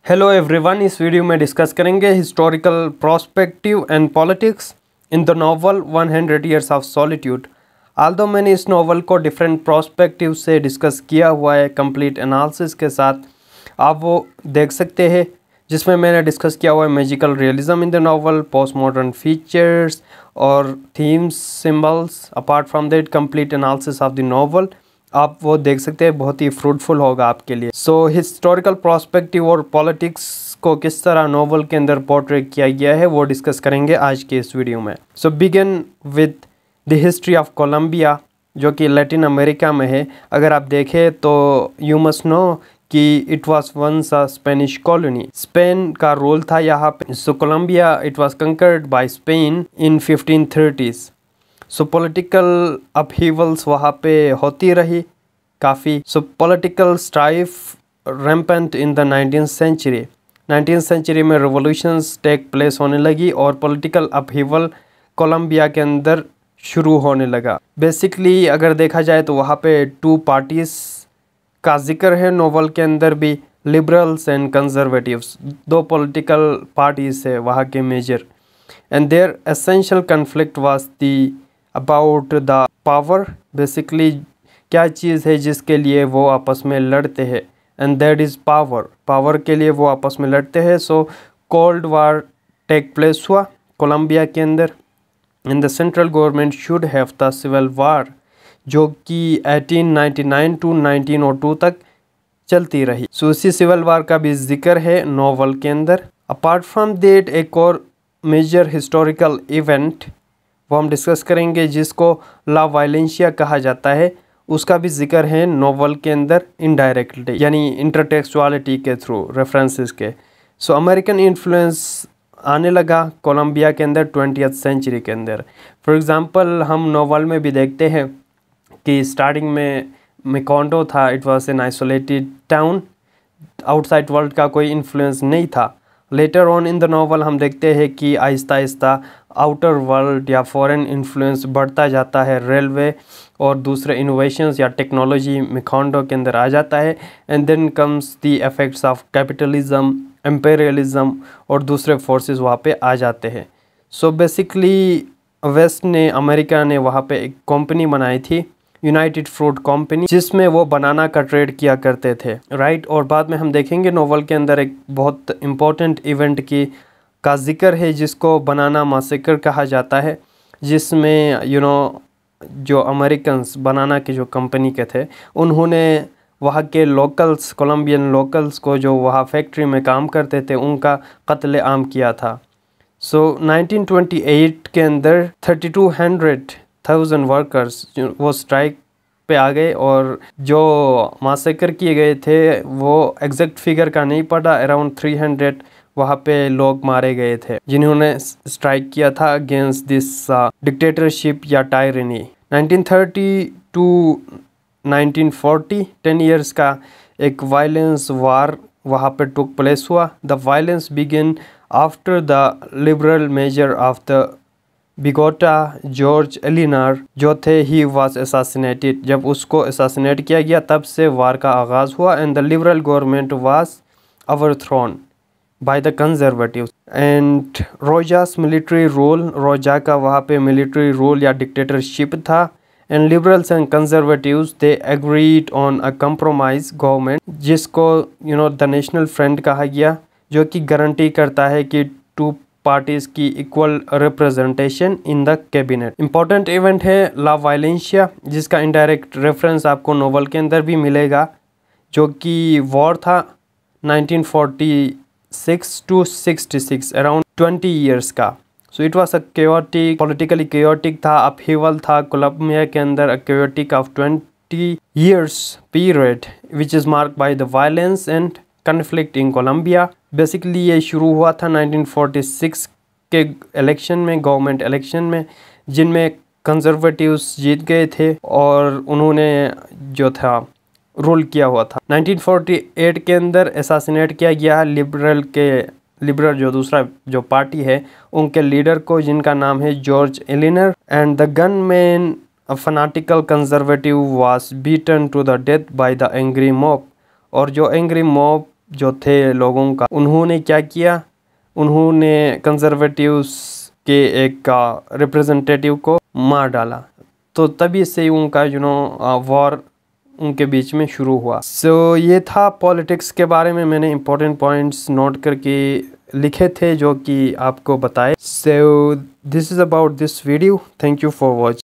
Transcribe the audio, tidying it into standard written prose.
Hello everyone, इस video में discuss करेंगे historical prospective and politics in the novel 100 years of solitude. Aldous मैंने इस नॉवल को डिफरेंट प्रोस्पेक्टिव से डिस्कस किया हुआ है कंप्लीट एनालिसिस के साथ, आप वो देख सकते हैं, जिसमें मैंने डिस्कस किया हुआ है magical realism in the novel, post modern features और themes, symbols. Apart from that complete analysis of the novel आप वो देख सकते हैं, बहुत ही फ्रूटफुल होगा आपके लिए। सो हिस्टोरिकल प्रोस्पेक्टिव और पॉलिटिक्स को किस तरह नॉवल के अंदर पोर्ट्रेट किया गया है वो डिस्कस करेंगे आज के इस वीडियो में। So begin with the history of Colombia, जो कि लैटिन अमेरिका में है। अगर आप देखें तो यू मस्ट नो कि it was once a Spanish colony, Spain का रोल था यहाँ पे। So Colombia it was conquered by Spain in 1530s। So political upheavals वहाँ पे होती रही काफ़ी। So political strife rampant in the 19th century. 19th century में रिवोल्यूशंस टेक प्लेस होने लगी और पॉलिटिकल अपहीवल कोलंबिया के अंदर शुरू होने लगा। बेसिकली अगर देखा जाए तो वहाँ पे टू पार्टीज़ का जिक्र है नोवेल के अंदर भी, लिबरल्स एंड कंजर्वेटिव्स, दो पॉलिटिकल पार्टीज़ है वहाँ के major. And their essential conflict was the about the power. Basically क्या चीज़ है जिसके लिए वो आपस में लड़ते हैं, and that is power. Power के लिए वो आपस में लड़ते हैं। So cold war take place हुआ कोलंबिया के अंदर, and the central government should have the civil war, जो कि 1899 टू 1902 तक चलती रही। सो उसी सिविल वार का भी जिक्र है नॉवल के अंदर। अपार्ट फ्रॉम दैट एक और मेजर हिस्टोरिकल इवेंट वो हम डिस्कस करेंगे जिसको ला वायलेंशिया कहा जाता है, उसका भी जिक्र है नोवेल के अंदर इनडायरेक्टली, यानी इंटरटेक्सुअलिटी के थ्रू, रेफरेंसेस के। सो अमेरिकन इन्फ्लुएंस आने लगा कोलंबिया के अंदर 20th सेंचुरी के अंदर। फॉर एग्जांपल हम नोवेल में भी देखते हैं कि स्टार्टिंग में मिकोंडो था, it was an isolated town, outside world का कोई इन्फ्लुएंस नहीं था। Later on in the novel हम देखते हैं कि आहिस्ता आहिस्ता आउटर वर्ल्ड या फॉरेन इन्फ्लुएंस बढ़ता जाता है, रेलवे और दूसरे इनोवेशंस या टेक्नोलॉजी मिकोंडो के अंदर आ जाता है। And then comes the effects of capitalism, imperialism और दूसरे फोर्सेस वहाँ पे आ जाते हैं। सो बेसिकली वेस्ट ने, अमेरिका ने वहाँ पे एक कंपनी बनाई थी, यूनाइटेड फ्रूट कंपनी, जिसमें वो बनाना का ट्रेड किया करते थे, राइट। और बाद में हम देखेंगे नोवेल के अंदर एक बहुत इम्पोर्टेंट इवेंट का जिक्र है जिसको बनाना मैसेकर कहा जाता है, जिसमें जो अमेरिकन्स बनाना की जो कंपनी के थे, उन्होंने वहाँ के लोकल्स, कोलंबियन लोकल्स को जो वहाँ फैक्ट्री में काम करते थे, उनका कत्ले-आम किया था। सो 1928 के अंदर 3200,000 वर्कर्स वो स्ट्राइक पे आ गए, और जो मैसेकर किए गए थे वो एग्जैक्ट फिगर का नहीं पता, अराउंड 300 वहाँ पे लोग मारे गए थे जिन्होंने स्ट्राइक किया था अगेंस्ट दिस डिक्टेटरशिप या टायरनी। 1930 टू 1940 10 इयर्स का एक वायलेंस वार वहाँ पे टुक प्लेस हुआ। The violence begin after the liberal major of the Bogota George Eliner जो थे, ही वाज असैसिनेटेड। जब उसको असैसिनेट किया गया तब से वार का आगाज़ हुआ, and the liberal government was overthrown by the conservatives. And Rojas military rule, रोजा का वहाँ पे मिलिट्री रूल या डिक्टेटरशिप था। And liberals and conservatives they agreed on a compromise government, जिसको द नेशनल फ्रंट कहा गया, जो कि गारंटी करता है कि टू पार्टीज की equal representation in the cabinet. Important event है ला वायलेंशिया, जिसका इनडायरेक्ट रेफरेंस आपको नोवेल के अंदर भी मिलेगा, जो कि वॉर था 1946 टू 66, अराउंड 20 ईयर्स का। So it was a chaotic, politically chaotic था, अपहीवल था कोलंबिया के अंदर, अ chaotic of 20 years period which is marked by the violence and conflict in Colombia। Basically ये शुरू हुआ था 1946 के इलेक्शन में, गवर्नमेंट इलेक्शन में, जिनमें कंजर्वेटिव्स जीत गए थे और उन्होंने जो था रूल किया हुआ था। 1948 के अंदर असैसिनेट किया गया लिबरल जो दूसरा जो पार्टी है उनके लीडर को, जिनका नाम है George Eliner. And the gunman, a fanatical conservative, was beaten to the death by the angry mob. और जो एंग्री मॉब जो थे लोगों का, उन्होंने क्या किया, उन्होंने कंजर्वेटिव्स के एक रिप्रेजेंटेटिव को मार डाला। तो तभी से उनका वॉर उनके बीच में शुरू हुआ। सो ये था पॉलिटिक्स के बारे में, मैंने इंपॉर्टेंट पॉइंट्स नोट करके लिखे थे जो कि आपको बताए। So this is about this video. Thank you for watching.